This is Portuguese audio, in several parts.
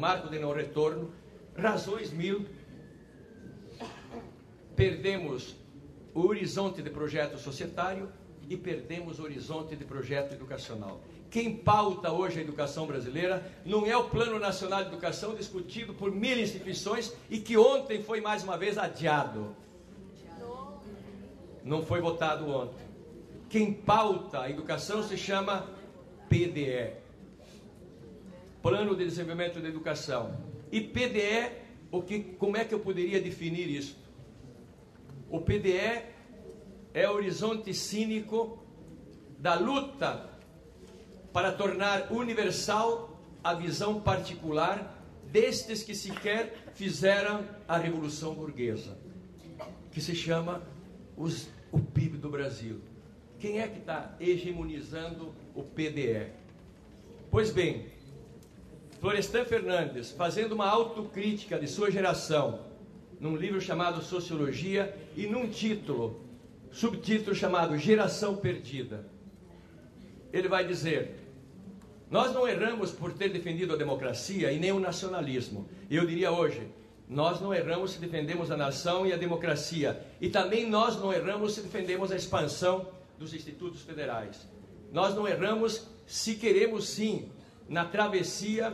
marco de não retorno, razões mil. Perdemos o horizonte de projeto societário e perdemos o horizonte de projeto educacional. Quem pauta hoje a educação brasileira não é o Plano Nacional de Educação, discutido por 1000 instituições e que ontem foi mais uma vez adiado. Não foi votado ontem. Quem pauta a educação se chama PDE, Plano de Desenvolvimento da Educação. E PDE, como é que eu poderia definir isso? O PDE é o horizonte cínico da luta para tornar universal a visão particular destes que sequer fizeram a Revolução Burguesa, que se chama o PIB do Brasil. Quem é que está hegemonizando o PDE? Pois bem, Florestan Fernandes, fazendo uma autocrítica de sua geração, num livro chamado Sociologia e num subtítulo chamado Geração Perdida, ele vai dizer: nós não erramos por ter defendido a democracia e nem o nacionalismo. Eu diria hoje, nós não erramos se defendemos a nação e a democracia. E também nós não erramos se defendemos a expansão dos institutos federais. Nós não erramos se queremos sim, na travessia,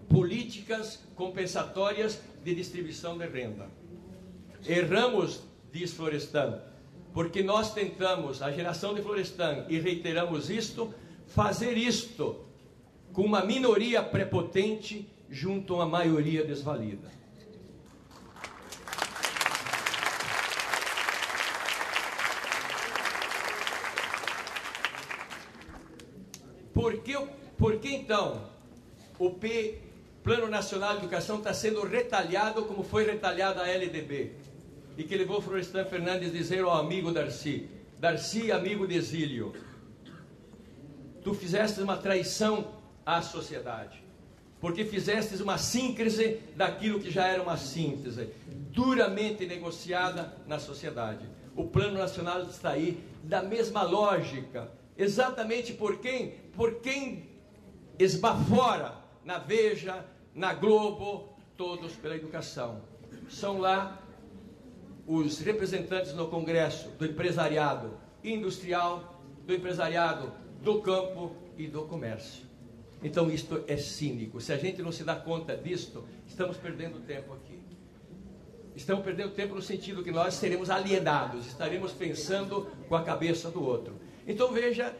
políticas compensatórias de distribuição de renda. Erramos, diz Florestan, porque nós tentamos, a geração de Florestan, e reiteramos isto, fazer isto com uma minoria prepotente junto a uma maioria desvalida. Por que então o Plano Nacional de Educação está sendo retalhado como foi retalhada a LDB? E que levou Florestan Fernandes a dizer ao amigo Darcy, amigo de exílio, tu fizeste uma traição à sociedade, porque fizestes uma síncrese daquilo que já era uma síntese, duramente negociada na sociedade. O Plano Nacional está aí, da mesma lógica, exatamente por quem esbafora na Veja, na Globo, todos pela educação. São lá os representantes no Congresso do empresariado industrial, do empresariado do campo e do comércio. Então isto é cínico. Se a gente não se dá conta disto, estamos perdendo tempo aqui. Estamos perdendo tempo no sentido que nós seremos alienados, estaremos pensando com a cabeça do outro. Então veja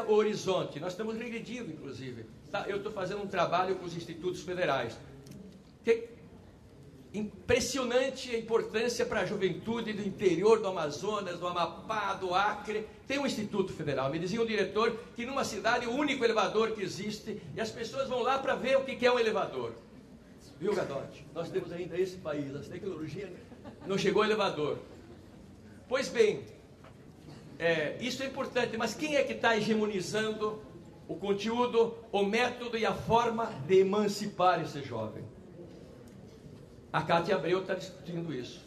o horizonte. Nós estamos regredindo, inclusive. Eu estou fazendo um trabalho com os institutos federais. Impressionante a importância para a juventude do interior do Amazonas, do Amapá, do Acre. Tem um instituto federal. Me dizia um diretor que numa cidade o único elevador que existe, e as pessoas vão lá para ver o que é um elevador. Viu, Gadotti? Nós temos ainda esse país, a tecnologia não chegou ao elevador. Pois bem, isso é importante, mas quem é que está hegemonizando o conteúdo, o método e a forma de emancipar esse jovem? A Cátia Abreu está discutindo isso.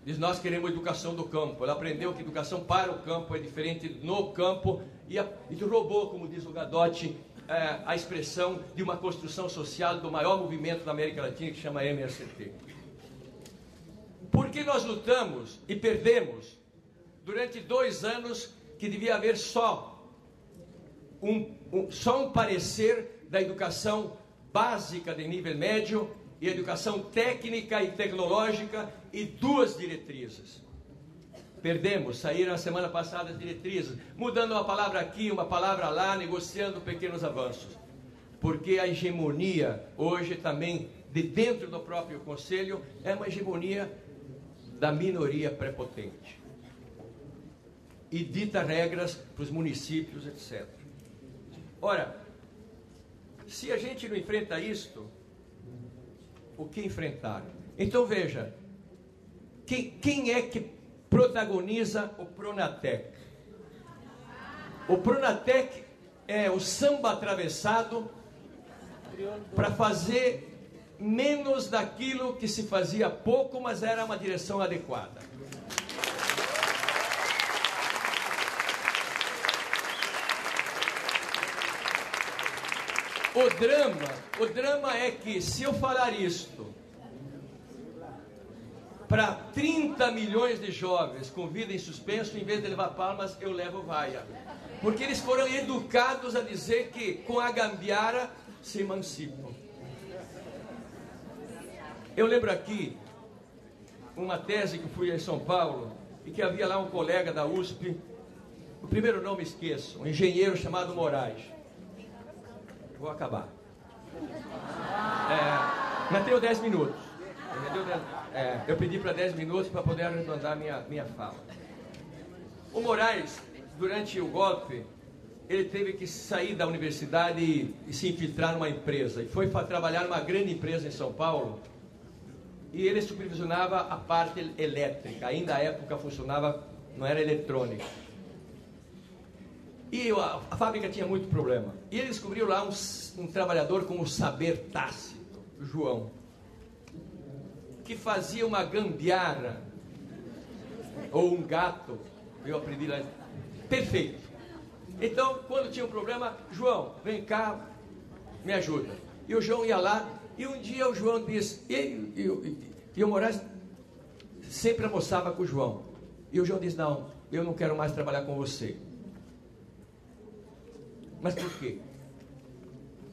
Diz, nós queremos educação do campo. Ela aprendeu que educação para o campo é diferente no campo e roubou, como diz o Gadotti, a expressão de uma construção social do maior movimento da América Latina, que chama MST. Por que nós lutamos e perdemos durante 2 anos que devia haver só um parecer da educação básica de nível médio e educação técnica e tecnológica e 2 diretrizes? Perdemos, saíram a semana passada as diretrizes, mudando uma palavra aqui, uma palavra lá, negociando pequenos avanços. Porque a hegemonia hoje também, de dentro do próprio Conselho, é uma hegemonia da minoria prepotente. E dita regras para os municípios, etc. Ora, se a gente não enfrenta isto, o que enfrentar? Então veja, quem é que protagoniza o Pronatec? O Pronatec é o samba atravessado para fazer menos daquilo que se fazia pouco, mas era uma direção adequada. O drama é que se eu falar isto para 30 milhões de jovens com vida em suspenso, em vez de levar palmas, eu levo vaia. Porque eles foram educados a dizer que com a gambiarra se emancipam. Eu lembro aqui uma tese que fui em São Paulo e que havia lá um colega da USP, o primeiro nome esqueço, um engenheiro chamado Moraes. Vou acabar. Mas tenho 10 minutos. Eu pedi para 10 minutos para poder arredondar minha fala. O Moraes, durante o golpe, ele teve que sair da universidade e se infiltrar numa empresa. E foi para trabalhar numa grande empresa em São Paulo. E ele supervisionava a parte elétrica. Ainda à época funcionava, não era eletrônica. E a fábrica tinha muito problema. E ele descobriu lá um trabalhador com o saber tácito, o João, que fazia uma gambiarra, ou um gato, eu aprendi lá, perfeito. Então, quando tinha um problema, João, vem cá, me ajuda. E o João ia lá, e um dia o João disse, e o Moraes sempre almoçava com o João. E o João disse, não, eu não quero mais trabalhar com você. Mas por quê?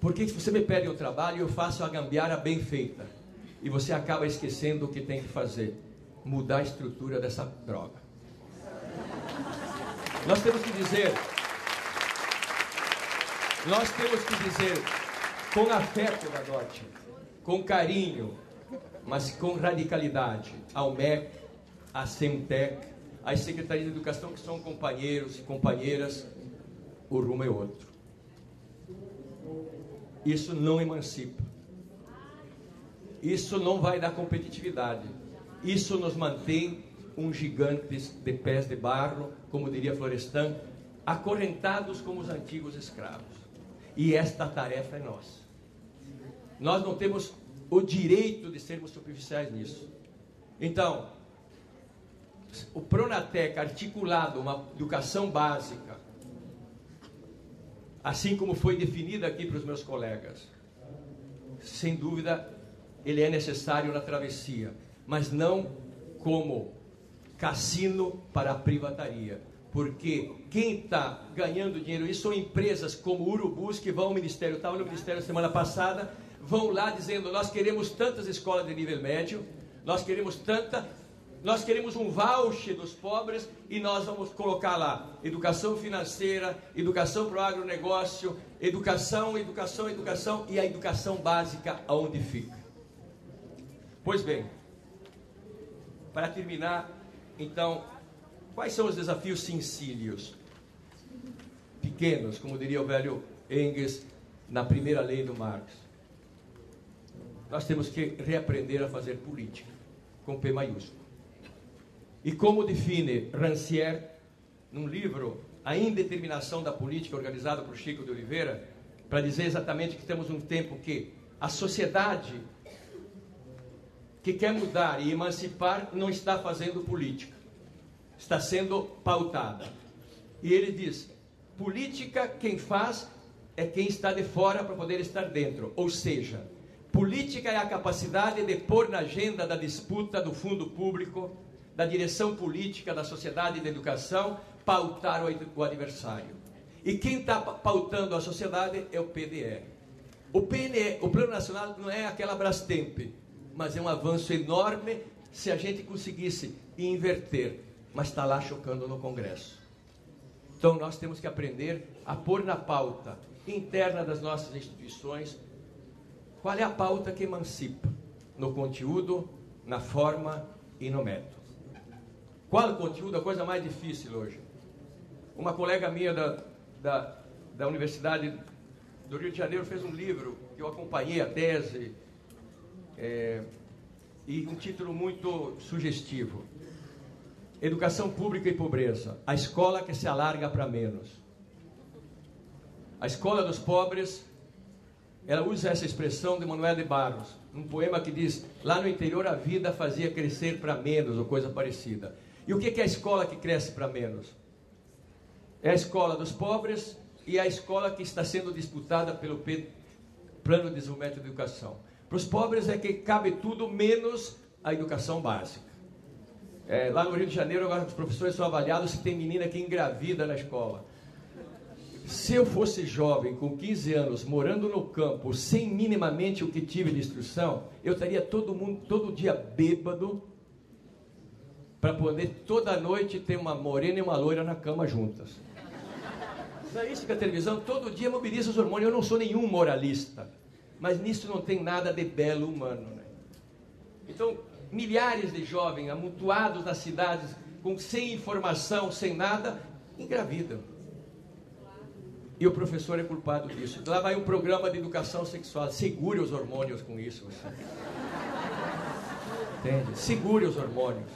Porque se você me pede um trabalho, eu faço a gambiarra bem feita. E você acaba esquecendo o que tem que fazer. Mudar a estrutura dessa droga. Nós temos que dizer com afeto, Gadotti, com carinho, mas com radicalidade, ao MEC, à Semtec, às Secretarias de Educação, que são companheiros e companheiras, o rumo é outro. Isso não emancipa. Isso não vai dar competitividade. Isso nos mantém uns gigantes de pés de barro, como diria Florestan, acorrentados como os antigos escravos. E esta tarefa é nossa. Nós não temos o direito de sermos superficiais nisso. Então, o Pronatec, articulado uma educação básica, assim como foi definida aqui para os meus colegas, sem dúvida, ele é necessário na travessia, mas não como cassino para a privataria, porque quem está ganhando dinheiro, isso são empresas como Urubus, que vão ao Ministério, eu estava no Ministério semana passada, vão lá dizendo, nós queremos tantas escolas de nível médio, nós queremos um voucher dos pobres e nós vamos colocar lá educação financeira, educação para o agronegócio, educação e a educação básica aonde fica. Pois bem, para terminar, então, quais são os desafios sensílios? Pequenos, como diria o velho Engels na primeira lei do Marx. Nós temos que reaprender a fazer política, com P maiúsculo. E como define Rancière, num livro, A Indeterminação da Política, organizado por Chico de Oliveira, para dizer exatamente que temos um tempo que a sociedade que quer mudar e emancipar não está fazendo política, está sendo pautada. E ele diz, política quem faz é quem está de fora para poder estar dentro, ou seja, política é a capacidade de pôr na agenda da disputa do fundo público, da direção política, da sociedade e da educação, pautar o adversário. E quem está pautando a sociedade é o PDE. O PNE, o Plano Nacional, não é aquela Brastemp, mas é um avanço enorme se a gente conseguisse inverter, mas está lá chocando no Congresso. Então nós temos que aprender a pôr na pauta interna das nossas instituições qual é a pauta que emancipa, no conteúdo, na forma e no método. Qual o conteúdo? A coisa mais difícil hoje. Uma colega minha da Universidade do Rio de Janeiro fez um livro, que eu acompanhei a tese, e um título muito sugestivo. Educação pública e pobreza. A escola que se alarga para menos. A escola dos pobres, ela usa essa expressão de Manuel de Barros, um poema que diz, lá no interior a vida fazia crescer para menos, ou coisa parecida. E o que é a escola que cresce para menos? É a escola dos pobres e a escola que está sendo disputada plano de desenvolvimento da educação. Para os pobres é que cabe tudo menos a educação básica. Lá no Rio de Janeiro, agora os professores são avaliados se tem menina que engravida na escola. Se eu fosse jovem, com 15 anos, morando no campo, sem minimamente o que tive de instrução, eu estaria todo dia bêbado, para poder toda noite ter uma morena e uma loira na cama juntas. Não é isso que a televisão todo dia mobiliza os hormônios. Eu não sou nenhum moralista, mas nisso não tem nada de belo humano, né? Então, milhares de jovens amontoados nas cidades, sem informação, sem nada, engravidam. E o professor é culpado disso. Lá vai um programa de educação sexual. Segure os hormônios com isso. Entende? Segure os hormônios.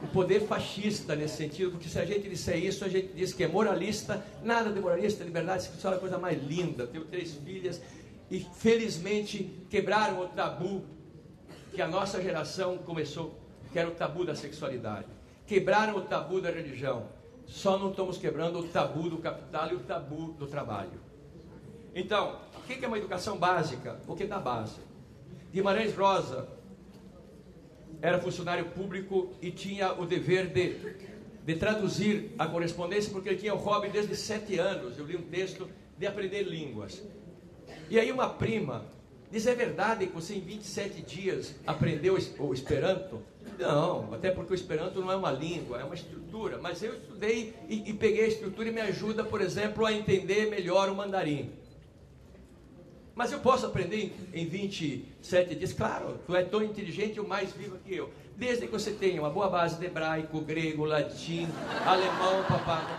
O poder fascista nesse sentido, porque se a gente disser isso, a gente diz que é moralista. Nada de moralista, liberdade sexual é a coisa mais linda. Tenho 3 filhas e felizmente quebraram o tabu que a nossa geração começou, que era o tabu da sexualidade. Quebraram o tabu da religião. Só não estamos quebrando o tabu do capital e o tabu do trabalho. Então, o que é uma educação básica? O que dá base? Guimarães Rosa era funcionário público e tinha o dever de traduzir a correspondência, porque ele tinha o hobby desde 7 anos. Eu li um texto de aprender línguas. E aí uma prima diz: é verdade que você em 27 dias aprendeu o Esperanto? Não, até porque o Esperanto não é uma língua, é uma estrutura. Mas eu estudei e peguei a estrutura e me ajuda, por exemplo, a entender melhor o mandarim. Mas eu posso aprender em 27 dias? Claro, tu é tão inteligente ou mais vivo que eu. Desde que você tenha uma boa base de hebraico, grego, latim, alemão, papá.